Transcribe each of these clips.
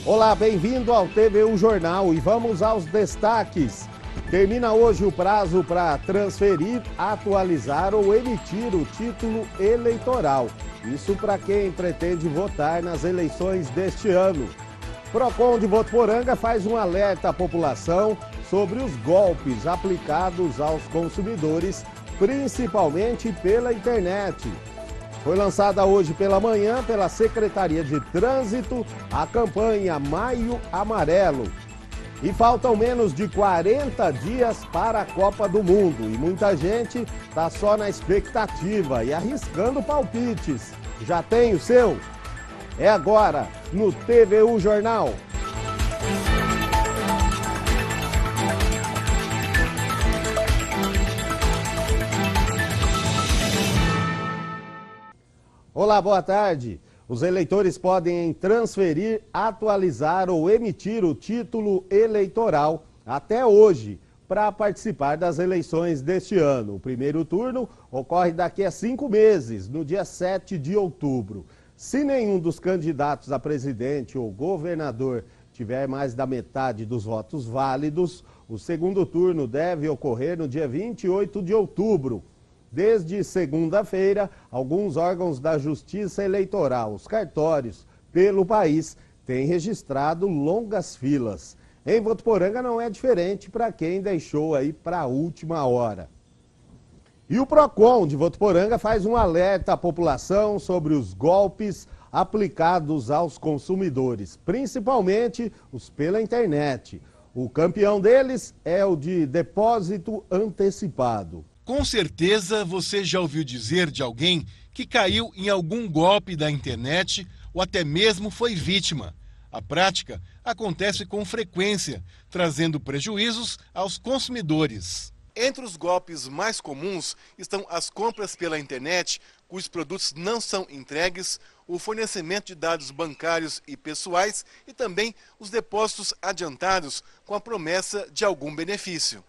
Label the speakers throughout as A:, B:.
A: Olá, bem-vindo ao TVU Jornal e vamos aos destaques. Termina hoje o prazo para transferir, atualizar ou emitir o título eleitoral. Isso para quem pretende votar nas eleições deste ano. Procon de Votuporanga faz um alerta à população sobre os golpes aplicados aos consumidores, principalmente pela internet. Foi lançada hoje pela manhã pela Secretaria de Trânsito a campanha Maio Amarelo. E faltam menos de 40 dias para a Copa do Mundo. E muita gente está só na expectativa e arriscando palpites. Já tem o seu? É agora no TVU Jornal. Olá, boa tarde. Os eleitores podem transferir, atualizar ou emitir o título eleitoral até hoje para participar das eleições deste ano. O primeiro turno ocorre daqui a 5 meses, no dia 7 de outubro. Se nenhum dos candidatos a presidente ou governador tiver mais da metade dos votos válidos, o segundo turno deve ocorrer no dia 28 de outubro. Desde segunda-feira, alguns órgãos da Justiça Eleitoral, os cartórios, pelo país, têm registrado longas filas. Em Votuporanga não é diferente para quem deixou aí para a última hora. E o Procon de Votuporanga faz um alerta à população sobre os golpes aplicados aos consumidores, principalmente os pela internet. O campeão deles é o de depósito antecipado.
B: Com certeza você já ouviu dizer de alguém que caiu em algum golpe da internet ou até mesmo foi vítima. A prática acontece com frequência, trazendo prejuízos aos consumidores. Entre os golpes mais comuns estão as compras pela internet, cujos produtos não são entregues, o fornecimento de dados bancários e pessoais e também os depósitos adiantados com a promessa de algum benefício.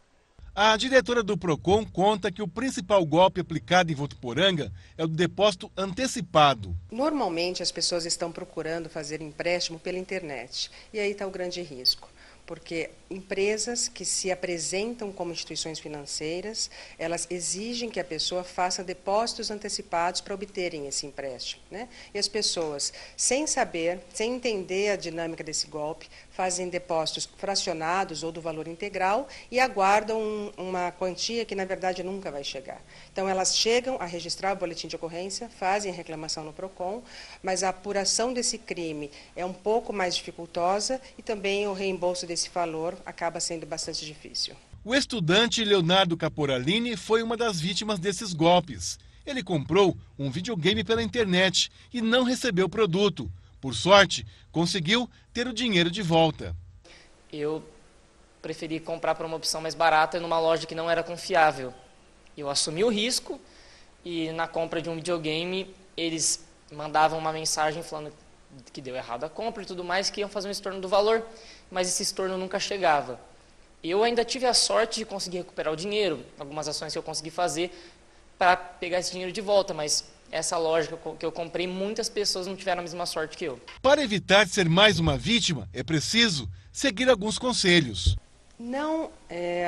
B: A diretora do Procon conta que o principal golpe aplicado em Votuporanga é o do depósito antecipado.
C: Normalmente as pessoas estão procurando fazer empréstimo pela internet e aí está o grande risco. Porque empresas que se apresentam como instituições financeiras, elas exigem que a pessoa faça depósitos antecipados para obterem esse empréstimo, né? E as pessoas, sem saber, sem entender a dinâmica desse golpe, fazem depósitos fracionados ou do valor integral e aguardam uma quantia que, na verdade, nunca vai chegar. Então, elas chegam a registrar o boletim de ocorrência, fazem a reclamação no Procon, mas a apuração desse crime é um pouco mais dificultosa e também o reembolso desse valor acaba sendo bastante difícil.
B: O estudante Leonardo Caporalini foi uma das vítimas desses golpes. Ele comprou um videogame pela internet e não recebeu o produto. Por sorte, conseguiu ter o dinheiro de volta.
D: Eu preferi comprar por uma opção mais barata numa loja que não era confiável. Eu assumi o risco e na compra de um videogame eles mandavam uma mensagem falando que deu errado a compra e tudo mais, que iam fazer um estorno do valor, mas esse estorno nunca chegava. Eu ainda tive a sorte de conseguir recuperar o dinheiro, algumas ações que eu consegui fazer para pegar esse dinheiro de volta, mas essa loja que eu comprei, muitas pessoas não tiveram a mesma sorte que eu.
B: Para evitar ser mais uma vítima, é preciso seguir alguns conselhos.
C: Não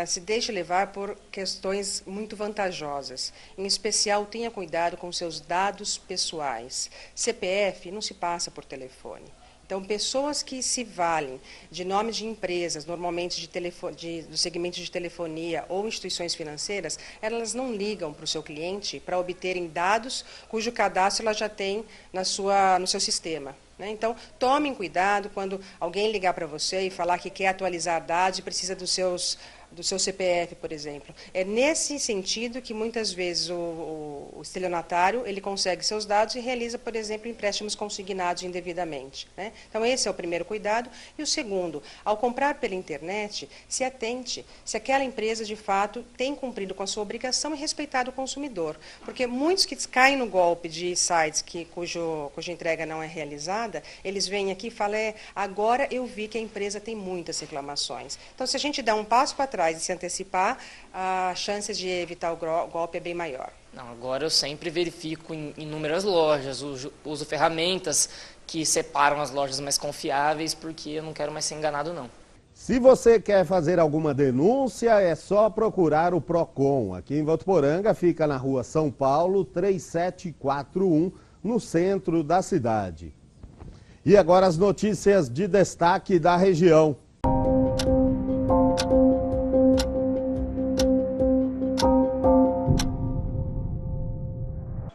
C: se deixe levar por questões muito vantajosas. Em especial, tenha cuidado com seus dados pessoais. CPF não se passa por telefone. Então, pessoas que se valem de nomes de empresas, normalmente do segmento de telefonia ou instituições financeiras, elas não ligam para o seu cliente para obterem dados cujo cadastro ela já tem no seu sistema. Então, tomem cuidado quando alguém ligar para você e falar que quer atualizar dados e precisa do seu CPF, por exemplo. É nesse sentido que muitas vezes o estelionatário ele consegue seus dados e realiza, por exemplo, empréstimos consignados indevidamente. Então, esse é o primeiro cuidado. E o segundo, ao comprar pela internet, se atente se aquela empresa, de fato, tem cumprido com a sua obrigação e respeitado o consumidor. Porque muitos que caem no golpe de sites cuja entrega não é realizada, eles vêm aqui e falam, agora eu vi que a empresa tem muitas reclamações. Então, se a gente dá um passo para trás e se antecipar, a chance de evitar o golpe é bem maior.
D: Não, agora eu sempre verifico em inúmeras lojas, uso ferramentas que separam as lojas mais confiáveis, porque eu não quero mais ser enganado, não.
A: Se você quer fazer alguma denúncia, é só procurar o PROCON. Aqui em Votuporanga, fica na rua São Paulo, 3741, no centro da cidade. E agora as notícias de destaque da região.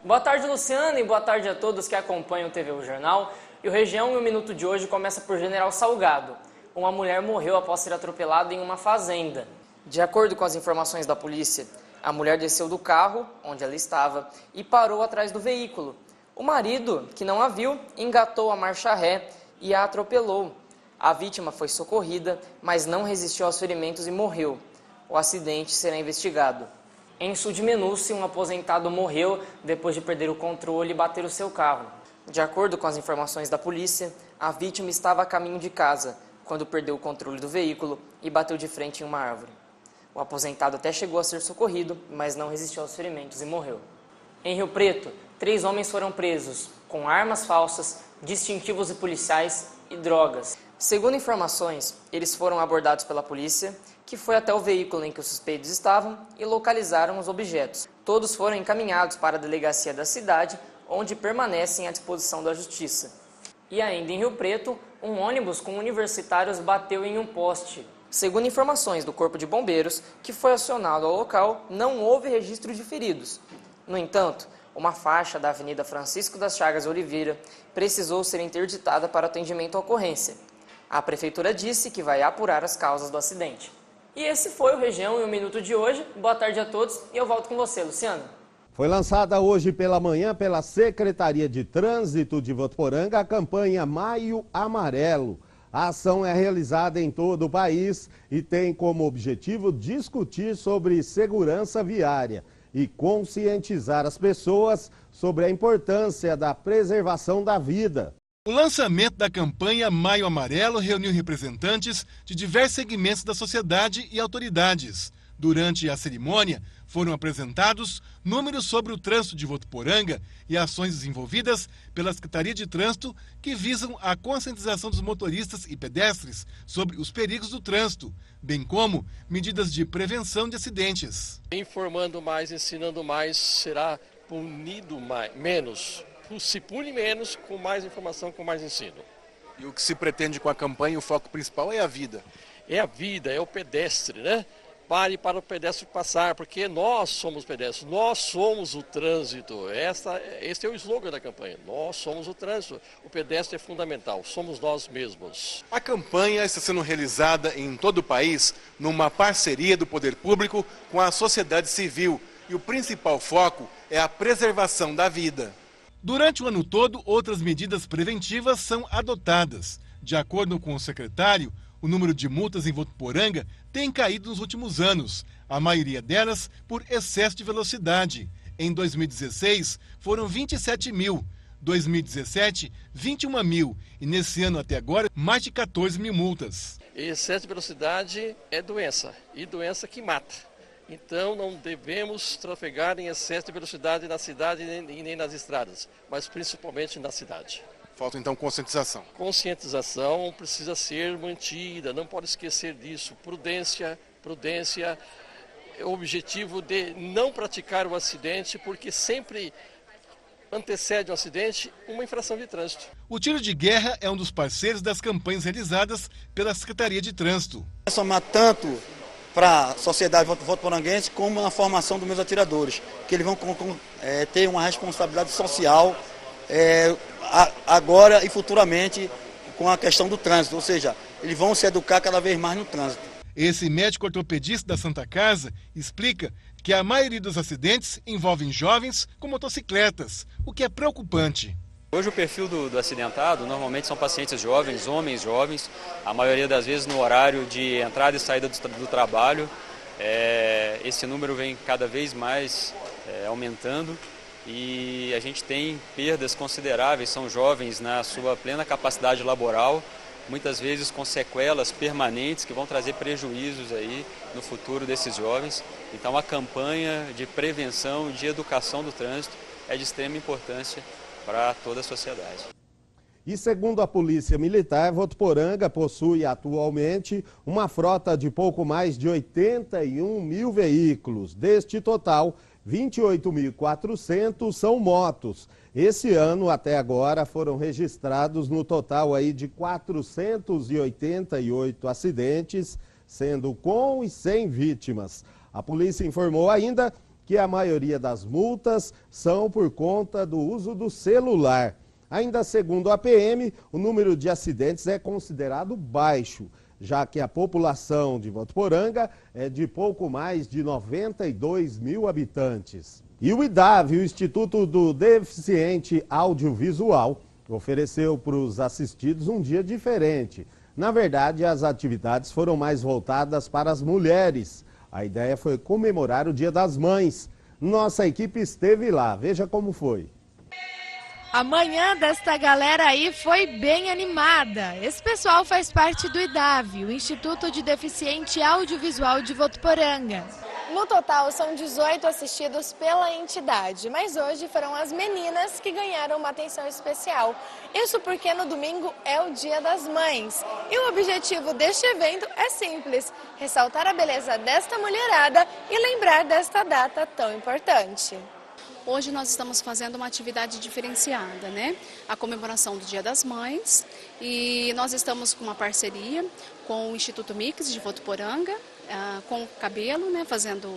D: Boa tarde, Luciano, e boa tarde a todos que acompanham o TV O Jornal. E o Região e o Minuto de hoje começa por General Salgado. Uma mulher morreu após ser atropelada em uma fazenda. De acordo com as informações da polícia, a mulher desceu do carro, onde ela estava, e parou atrás do veículo. O marido, que não a viu, engatou a marcha ré e a atropelou. A vítima foi socorrida, mas não resistiu aos ferimentos e morreu. O acidente será investigado. Em Sudmenuce, um aposentado morreu depois de perder o controle e bater o seu carro. De acordo com as informações da polícia, a vítima estava a caminho de casa, quando perdeu o controle do veículo e bateu de frente em uma árvore. O aposentado até chegou a ser socorrido, mas não resistiu aos ferimentos e morreu. Em Rio Preto, 3 homens foram presos com armas falsas, distintivos de policiais e drogas. Segundo informações, eles foram abordados pela polícia, que foi até o veículo em que os suspeitos estavam e localizaram os objetos. Todos foram encaminhados para a delegacia da cidade, onde permanecem à disposição da justiça. E ainda em Rio Preto, um ônibus com universitários bateu em um poste. Segundo informações do Corpo de Bombeiros, que foi acionado ao local, não houve registro de feridos. No entanto, uma faixa da Avenida Francisco das Chagas Oliveira precisou ser interditada para atendimento à ocorrência. A Prefeitura disse que vai apurar as causas do acidente. E esse foi o Região e o Minuto de hoje. Boa tarde a todos e eu volto com você, Luciano.
A: Foi lançada hoje pela manhã pela Secretaria de Trânsito de Votuporanga a campanha Maio Amarelo. A ação é realizada em todo o país e tem como objetivo discutir sobre segurança viária e conscientizar as pessoas sobre a importância da preservação da vida.
B: O lançamento da campanha Maio Amarelo reuniu representantes de diversos segmentos da sociedade e autoridades. Durante a cerimônia, foram apresentados números sobre o trânsito de Votuporanga e ações desenvolvidas pela Secretaria de Trânsito que visam a conscientização dos motoristas e pedestres sobre os perigos do trânsito, bem como medidas de prevenção de acidentes.
E: Informando mais, ensinando mais, será punido menos. Se pune menos, com mais informação, com mais ensino.
B: E o que se pretende com a campanha, o foco principal é a vida.
E: É a vida, é o pedestre, né? Pare para o pedestre passar, porque nós somos pedestres, nós somos o trânsito. Esse é o slogan da campanha, nós somos o trânsito. O pedestre é fundamental, somos nós mesmos.
B: A campanha está sendo realizada em todo o país numa parceria do poder público com a sociedade civil e o principal foco é a preservação da vida. Durante o ano todo, outras medidas preventivas são adotadas. De acordo com o secretário, o número de multas em Votuporanga tem caído nos últimos anos, a maioria delas por excesso de velocidade. Em 2016, foram 27 mil, 2017, 21 mil e nesse ano até agora, mais de 14 mil multas.
E: Excesso de velocidade é doença, e doença que mata. Então não devemos trafegar em excesso de velocidade na cidade e nem nas estradas, mas principalmente na cidade.
B: Falta então conscientização.
E: Conscientização precisa ser mantida, não pode esquecer disso. Prudência, o objetivo de não praticar o acidente, porque sempre antecede um acidente uma infração de trânsito.
B: O Tiro de Guerra é um dos parceiros das campanhas realizadas pela Secretaria de Trânsito.
F: Somar tanto para a sociedade votuporanguense como na formação dos meus atiradores, que eles vão ter uma responsabilidade social agora e futuramente com a questão do trânsito, ou seja, eles vão se educar cada vez mais no trânsito.
B: Esse médico ortopedista da Santa Casa explica que a maioria dos acidentes envolvem jovens com motocicletas, o que é preocupante.
G: Hoje o perfil do acidentado normalmente são pacientes jovens, homens jovens, a maioria das vezes no horário de entrada e saída do trabalho. Esse número vem cada vez mais aumentando e a gente tem perdas consideráveis, são jovens na sua plena capacidade laboral, muitas vezes com sequelas permanentes que vão trazer prejuízos aí no futuro desses jovens. Então a campanha de prevenção, de educação do trânsito é de extrema importância para toda a sociedade.
A: E segundo a Polícia Militar, Votuporanga possui atualmente uma frota de pouco mais de 81 mil veículos. Deste total, 28.400 são motos. Esse ano, até agora, foram registrados no total aí de 488 acidentes, sendo com e sem vítimas. A polícia informou ainda que a maioria das multas são por conta do uso do celular. Ainda segundo a PM, o número de acidentes é considerado baixo, já que a população de Votuporanga é de pouco mais de 92 mil habitantes. E o IDAV, o Instituto do Deficiente Audiovisual, ofereceu para os assistidos um dia diferente. Na verdade, as atividades foram mais voltadas para as mulheres. A ideia foi comemorar o Dia das Mães. Nossa equipe esteve lá, veja como foi.
H: A manhã desta galera aí foi bem animada. Esse pessoal faz parte do IDAV, o Instituto de Deficiente Audiovisual de Votuporanga. No total, são 18 assistidos pela entidade, mas hoje foram as meninas que ganharam uma atenção especial. Isso porque no domingo é o Dia das Mães. E o objetivo deste evento é simples, ressaltar a beleza desta mulherada e lembrar desta data tão importante.
I: Hoje nós estamos fazendo uma atividade diferenciada, né? A comemoração do Dia das Mães, e nós estamos com uma parceria com o Instituto Mix de Votuporanga, com o cabelo, né? Fazendo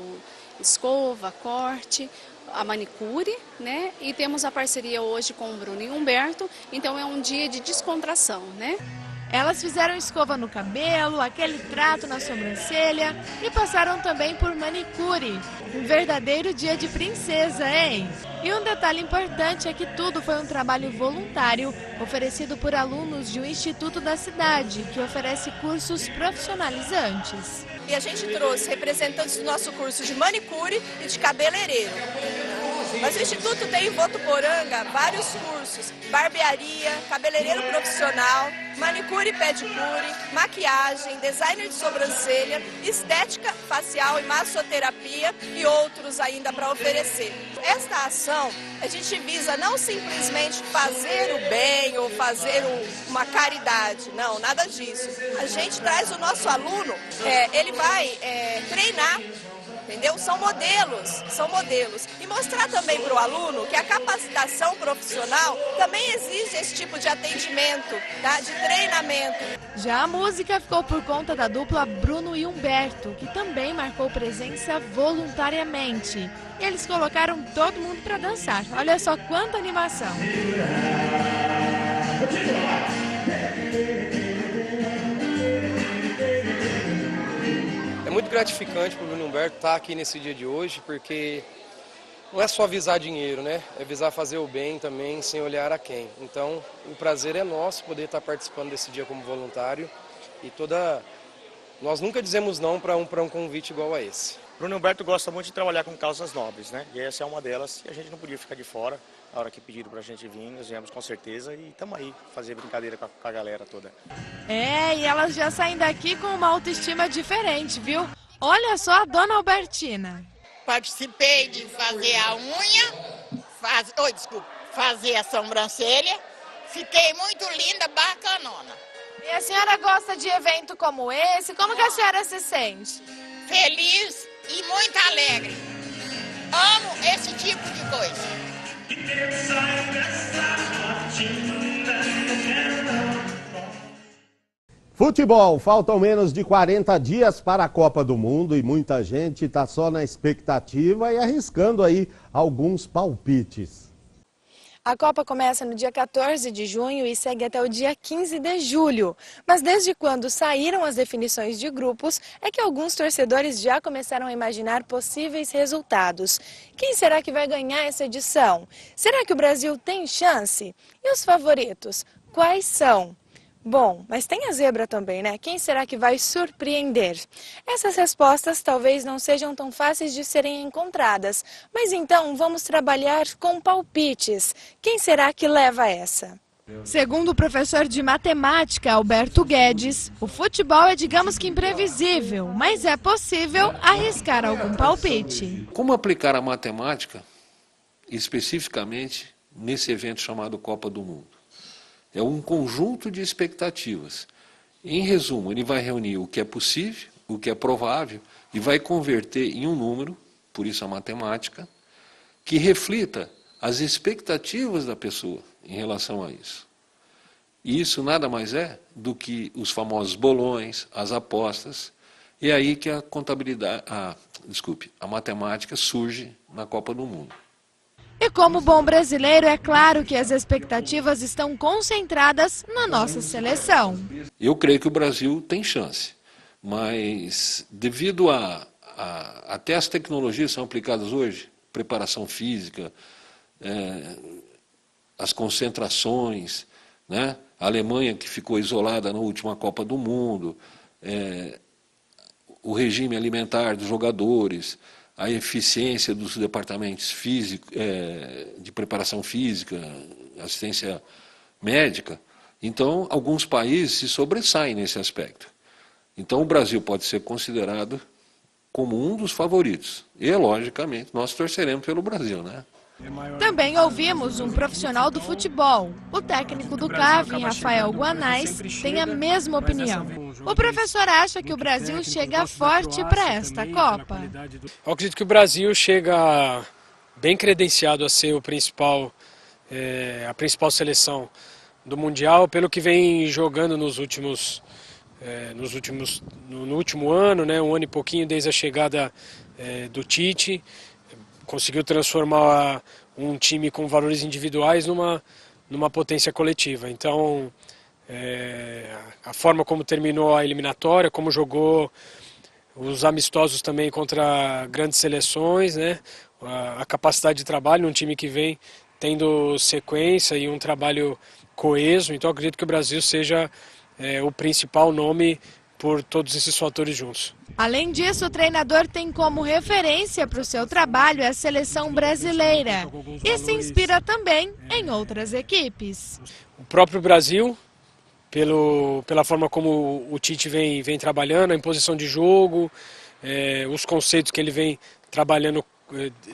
I: escova, corte, a manicure, né? E temos a parceria hoje com o Bruno e Humberto, então é um dia de descontração, né?
H: Elas fizeram escova no cabelo, aquele trato na sobrancelha e passaram também por manicure. Um verdadeiro dia de princesa, hein? E um detalhe importante é que tudo foi um trabalho voluntário oferecido por alunos de um instituto da cidade, que oferece cursos profissionalizantes.
J: E a gente trouxe representantes do nosso curso de manicure e de cabeleireiro. Mas o Instituto tem em Votuporanga vários cursos: barbearia, cabeleireiro profissional, manicure e pedicure, maquiagem, designer de sobrancelha, estética facial e massoterapia e outros ainda para oferecer. Esta ação, a gente visa não simplesmente fazer o bem ou fazer uma caridade, não, nada disso. A gente traz o nosso aluno, ele vai treinar. Entendeu? São modelos. E mostrar também para o aluno que a capacitação profissional também exige esse tipo de atendimento, tá? De treinamento.
H: Já a música ficou por conta da dupla Bruno e Humberto, que também marcou presença voluntariamente. E eles colocaram todo mundo para dançar. Olha só quanta animação.
K: É muito gratificante para o Bruno Humberto estar aqui nesse dia de hoje, porque não é só visar dinheiro, né? É visar fazer o bem também, sem olhar a quem. Então, o prazer é nosso poder estar participando desse dia como voluntário. E nós nunca dizemos não para um convite igual a esse.
L: Bruno Humberto gosta muito de trabalhar com causas nobres, né? E essa é uma delas, e a gente não podia ficar de fora. Na hora que pediram pra gente vir, nós viemos com certeza e estamos aí, fazer brincadeira com a galera toda.
H: E elas já saem daqui com uma autoestima diferente, viu? Olha só a dona Albertina.
M: Participei de fazer a unha, fazer a sobrancelha. Fiquei muito linda, bacanona.
H: E a senhora gosta de evento como esse? Como que a senhora se sente?
M: Feliz e muito alegre. Amo esse tipo de coisa.
A: Futebol, faltam menos de 40 dias para a Copa do Mundo e muita gente está só na expectativa e arriscando aí alguns palpites.
H: A Copa começa no dia 14 de junho e segue até o dia 15 de julho. Mas desde quando saíram as definições de grupos, é que alguns torcedores já começaram a imaginar possíveis resultados. Quem será que vai ganhar essa edição? Será que o Brasil tem chance? E os favoritos? Quais são? Bom, mas tem a zebra também, né? Quem será que vai surpreender? Essas respostas talvez não sejam tão fáceis de serem encontradas, mas então vamos trabalhar com palpites. Quem será que leva essa? Segundo o professor de matemática, Alberto Guedes, o futebol é, digamos que, imprevisível, mas é possível arriscar algum palpite.
N: Como aplicar a matemática, especificamente, nesse evento chamado Copa do Mundo? É um conjunto de expectativas. Em resumo, ele vai reunir o que é possível, o que é provável, e vai converter em um número, por isso a matemática, que reflita as expectativas da pessoa em relação a isso. E isso nada mais é do que os famosos bolões, as apostas, e é aí que a matemática surge na Copa do Mundo.
H: E como bom brasileiro, é claro que as expectativas estão concentradas na nossa seleção.
N: Eu creio que o Brasil tem chance, mas devido até as tecnologias são aplicadas hoje, preparação física, as concentrações, né? A Alemanha que ficou isolada na última Copa do Mundo, o regime alimentar dos jogadores, a eficiência dos departamentos de preparação física, assistência médica. Então, alguns países se sobressaem nesse aspecto. Então, o Brasil pode ser considerado como um dos favoritos. E, logicamente, nós torceremos pelo Brasil, né?
H: Também ouvimos um profissional do futebol. O técnico do CAV, Rafael Guanais, tem a mesma opinião. O professor acha que o Brasil chega forte para esta Copa.
K: Eu acredito que o Brasil chega bem credenciado a ser a principal seleção do Mundial, pelo que vem jogando no último ano, né, um ano e pouquinho desde a chegada do Tite. Conseguiu transformar um time com valores individuais numa potência coletiva. Então, a forma como terminou a eliminatória, como jogou os amistosos também contra grandes seleções, né? A capacidade de trabalho num time que vem tendo sequência e um trabalho coeso. Então, acredito que o Brasil seja o principal nome por todos esses fatores juntos.
H: Além disso, o treinador tem como referência para o seu trabalho a seleção brasileira e se inspira também em outras equipes.
K: O próprio Brasil, pela forma como o Tite vem trabalhando, a imposição de jogo, os conceitos que ele vem trabalhando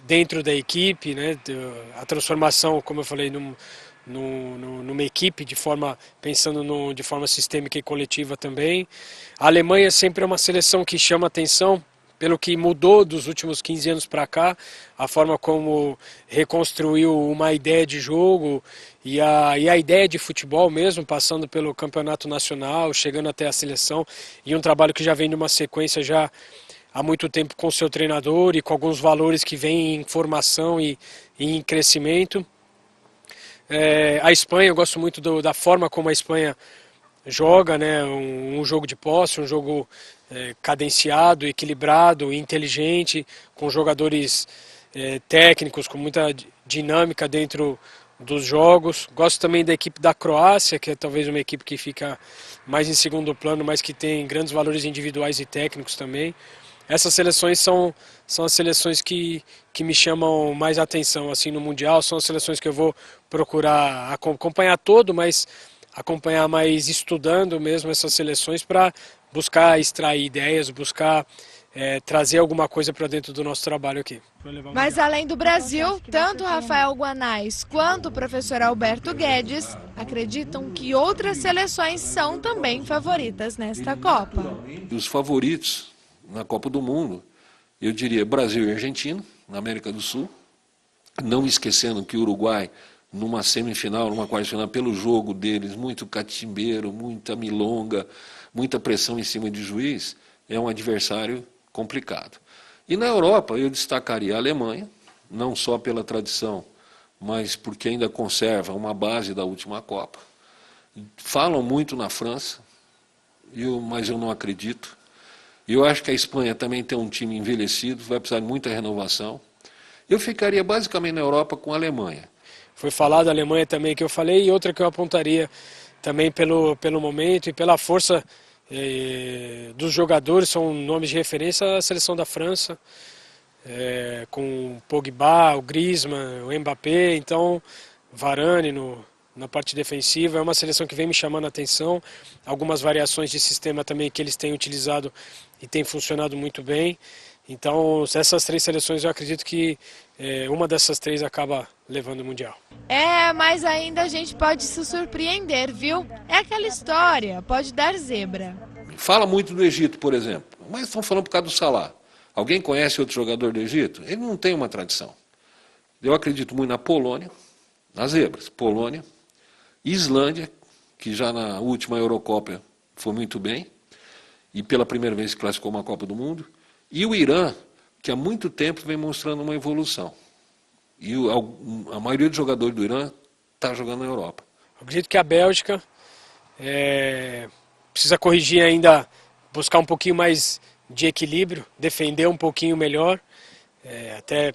K: dentro da equipe, né, a transformação, como eu falei, numa equipe pensando de forma sistêmica e coletiva também. A Alemanha sempre é uma seleção que chama atenção pelo que mudou dos últimos 15 anos para cá, a forma como reconstruiu uma ideia de jogo e a ideia de futebol mesmo, passando pelo campeonato nacional, chegando até a seleção, e um trabalho que já vem numa sequência já há muito tempo com o seu treinador e com alguns valores que vêm em formação e em crescimento. A Espanha, eu gosto muito da forma como a Espanha joga, né? Um jogo de posse, um jogo cadenciado, equilibrado, inteligente, com jogadores técnicos, com muita dinâmica dentro dos jogos. Gosto também da equipe da Croácia, que é talvez uma equipe que fica mais em segundo plano, mas que tem grandes valores individuais e técnicos também. Essas seleções são as seleções que me chamam mais atenção assim, no Mundial, são as seleções que eu vou procurar acompanhar mas acompanhar mais estudando mesmo essas seleções para buscar extrair ideias, buscar trazer alguma coisa para dentro do nosso trabalho aqui.
H: Mas além do Brasil, tanto Rafael Guanais quanto o professor Alberto Guedes acreditam que outras seleções são também favoritas nesta Copa.
N: Os favoritos na Copa do Mundo, eu diria Brasil e Argentina, na América do Sul, não esquecendo que o Uruguai, numa semifinal, numa quarta final, pelo jogo deles, muito catimbeiro, muita milonga, muita pressão em cima de juiz, é um adversário complicado. E na Europa eu destacaria a Alemanha, não só pela tradição, mas porque ainda conserva uma base da última Copa. Falam muito na França, mas eu não acredito. Eu acho que a Espanha também tem um time envelhecido, vai precisar de muita renovação. Eu ficaria basicamente na Europa com a Alemanha.
K: Foi falado a Alemanha também que eu falei, e outra que eu apontaria também pelo momento e pela força dos jogadores, são nomes de referência, a seleção da França, com o Pogba, o Griezmann, o Mbappé, então Varane na parte defensiva. É uma seleção que vem me chamando a atenção, algumas variações de sistema também que eles têm utilizado e tem funcionado muito bem.
O: Então, essas 3 seleções eu acredito que uma dessas 3 acaba levando o Mundial.
H: Mas ainda a gente pode se surpreender, viu? É aquela história, pode dar zebra.
N: Fala muito do Egito, por exemplo, mas estão falando por causa do Salah. Alguém conhece outro jogador do Egito? Ele não tem uma tradição. Eu acredito muito na Polônia, nas zebras. Polônia, Islândia, que já na última Eurocopa foi muito bem, e pela primeira vez se classificou uma Copa do Mundo, e o Irã, que há muito tempo vem mostrando uma evolução. E a maioria dos jogadores do Irã está jogando na Europa.
O: Eu acredito que a Bélgica precisa corrigir ainda, buscar um pouquinho mais de equilíbrio, defender um pouquinho melhor. Até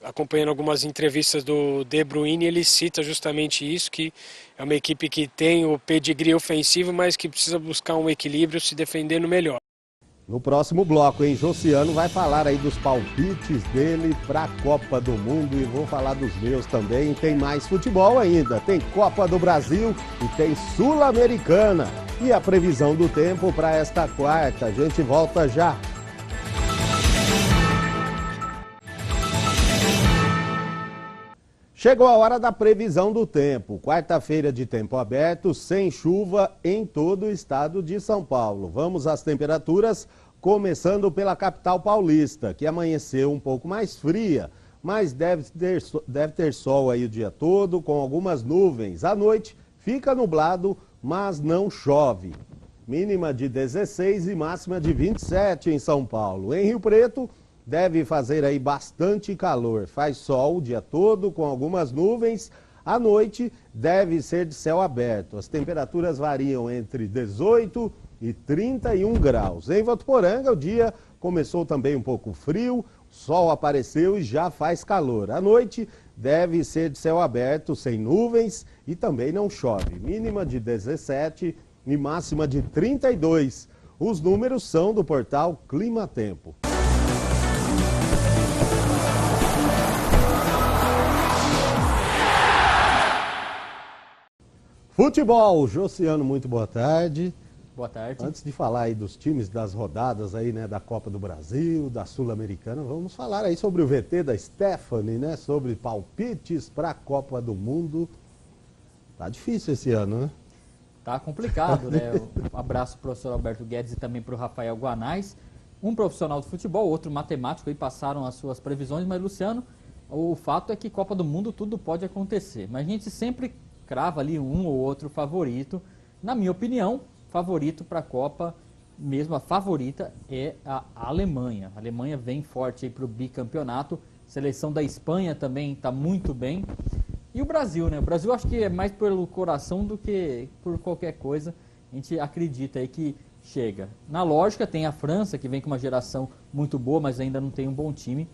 O: acompanhando algumas entrevistas do De Bruyne, ele cita justamente isso, que é uma equipe que tem o pedigree ofensivo, mas que precisa buscar um equilíbrio, se defendendo melhor.
A: No próximo bloco, hein, Josiano vai falar aí dos palpites dele para a Copa do Mundo e vou falar dos meus também. Tem mais futebol ainda, tem Copa do Brasil e tem Sul-Americana. E a previsão do tempo para esta quarta, a gente volta já. Chegou a hora da previsão do tempo. Quarta-feira de tempo aberto, sem chuva em todo o estado de São Paulo. Vamos às temperaturas, começando pela capital paulista, que amanheceu um pouco mais fria, mas deve ter sol aí o dia todo, com algumas nuvens. À noite fica nublado, mas não chove. Mínima de 16 e máxima de 27 em São Paulo. Em Rio Preto, deve fazer aí bastante calor. Faz sol o dia todo, com algumas nuvens. À noite, deve ser de céu aberto. As temperaturas variam entre 18 e 31 graus. Em Votuporanga, o dia começou também um pouco frio, o sol apareceu e já faz calor. À noite, deve ser de céu aberto, sem nuvens e também não chove. Mínima de 17 e máxima de 32. Os números são do portal Clima Tempo. Futebol, Josiano, muito boa tarde.
P: Boa tarde.
A: Antes de falar aí dos times das rodadas aí, né, da Copa do Brasil, da Sul-Americana, vamos falar aí sobre o VT da Stephanie, né, sobre palpites para a Copa do Mundo. Tá difícil esse ano, né?
P: Tá complicado, né? Um abraço pro professor Alberto Guedes e também pro Rafael Guanais. Um profissional de futebol, outro matemático, aí passaram as suas previsões, mas Luciano, o fato é que Copa do Mundo tudo pode acontecer, mas a gente sempre crava ali um ou outro favorito. Na minha opinião, favorito para a Copa, mesmo a favorita, é a Alemanha. A Alemanha vem forte para o bicampeonato. A seleção da Espanha também está muito bem. E o Brasil, né? O Brasil acho que é mais pelo coração do que por qualquer coisa. A gente acredita aí que chega. Na lógica tem a França, que vem com uma geração muito boa, mas ainda não tem um bom time.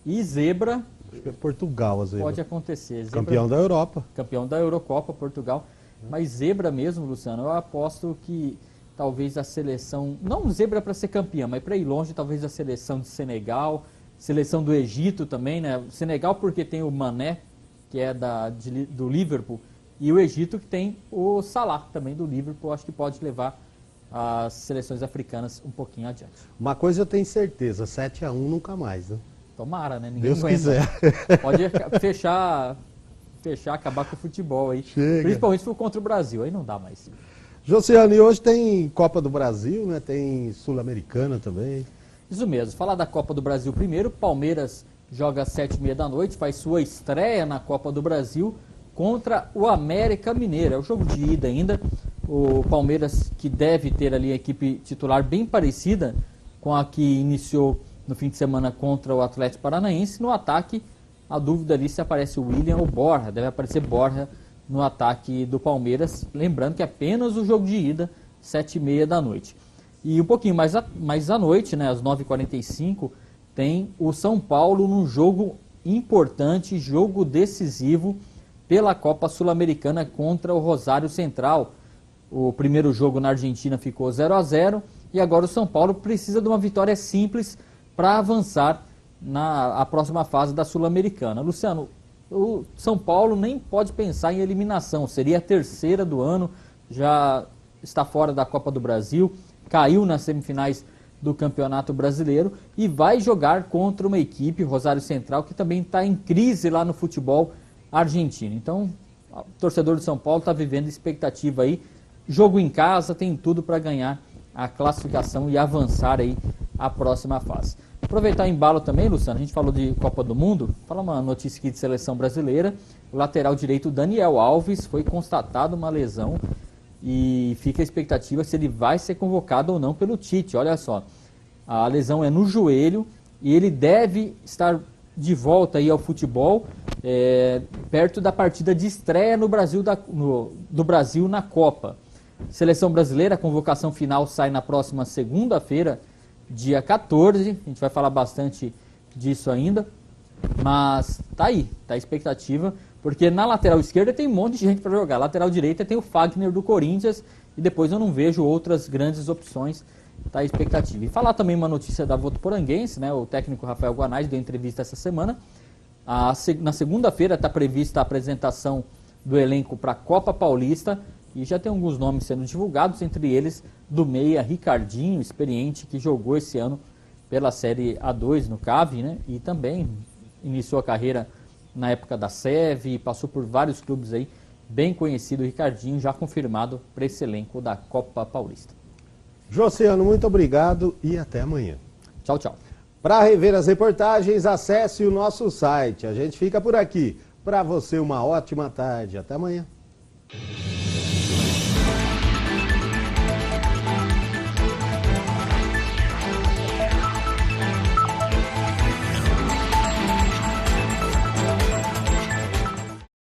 P: E zebra...
A: Acho que é Portugal, às vezes.
P: Pode acontecer. Zebra,
A: campeão da Europa.
P: Campeão da Eurocopa, Portugal. Mas zebra mesmo, Luciano, eu aposto que talvez a seleção... Não zebra para ser campeã, mas para ir longe, talvez a seleção de Senegal, seleção do Egito também, né? Senegal porque tem o Mané, que é do Liverpool, e o Egito que tem o Salah, também do Liverpool. Acho que pode levar as seleções africanas um pouquinho adiante.
A: Uma coisa eu tenho certeza, 7-1 nunca mais, né?
P: Tomara, né? Ninguém
A: Deus
P: aguenta.
A: quiser.
P: Pode fechar, acabar com o futebol aí.
A: Chega.
P: Principalmente se for contra o Brasil, aí não dá mais.
A: Josiane, hoje tem Copa do Brasil, né? Tem Sul-Americana também.
P: Isso mesmo. Falar da Copa do Brasil primeiro. Palmeiras joga às 7h30 da noite, faz sua estreia na Copa do Brasil contra o América Mineiro. É o jogo de ida ainda. O Palmeiras, que deve ter ali a equipe titular bem parecida com a que iniciou no fim de semana contra o Atlético Paranaense. No ataque, a dúvida ali se aparece o William ou Borja. Deve aparecer Borja no ataque do Palmeiras. Lembrando que é apenas o jogo de ida, 7h30 da noite. E um pouquinho mais à noite, né, às 9h45, tem o São Paulo num jogo importante, jogo decisivo pela Copa Sul-Americana contra o Rosário Central. O primeiro jogo na Argentina ficou 0-0 e agora o São Paulo precisa de uma vitória simples para avançar na próxima fase da Sul-Americana. Luciano, o São Paulo nem pode pensar em eliminação, seria a terceira do ano, já está fora da Copa do Brasil, caiu nas semifinais do Campeonato Brasileiro e vai jogar contra uma equipe, Rosário Central, que também está em crise lá no futebol argentino. Então, o torcedor de São Paulo está vivendo expectativa aí. Jogo em casa, tem tudo para ganhar a classificação e avançar aí a próxima fase. Aproveitar o embalo também, Luciano, a gente falou de Copa do Mundo, fala uma notícia aqui de seleção brasileira. O lateral direito Daniel Alves foi constatado uma lesão e fica a expectativa se ele vai ser convocado ou não pelo Tite. Olha só, a lesão é no joelho e ele deve estar de volta aí ao futebol perto da partida de estreia no Brasil do Brasil na Copa. Seleção brasileira, a convocação final sai na próxima segunda-feira, dia 14. A gente vai falar bastante disso ainda, mas tá aí, tá a expectativa. Porque na lateral esquerda tem um monte de gente para jogar. Lateral direita tem o Fagner do Corinthians e depois eu não vejo outras grandes opções. Tá a expectativa. E falar também uma notícia da Votuporanguense, né? O técnico Rafael Guanais deu entrevista essa semana. Na segunda-feira está prevista a apresentação do elenco para a Copa Paulista e já tem alguns nomes sendo divulgados, entre eles do meia Ricardinho, experiente, que jogou esse ano pela Série A2 no CAV, né? E também iniciou a carreira na época da SEV, passou por vários clubes aí, bem conhecido, Ricardinho, já confirmado para esse elenco da Copa Paulista.
A: Josiano, muito obrigado e até amanhã.
P: Tchau, tchau.
A: Para rever as reportagens, acesse o nosso site. A gente fica por aqui. Para você, uma ótima tarde. Até amanhã.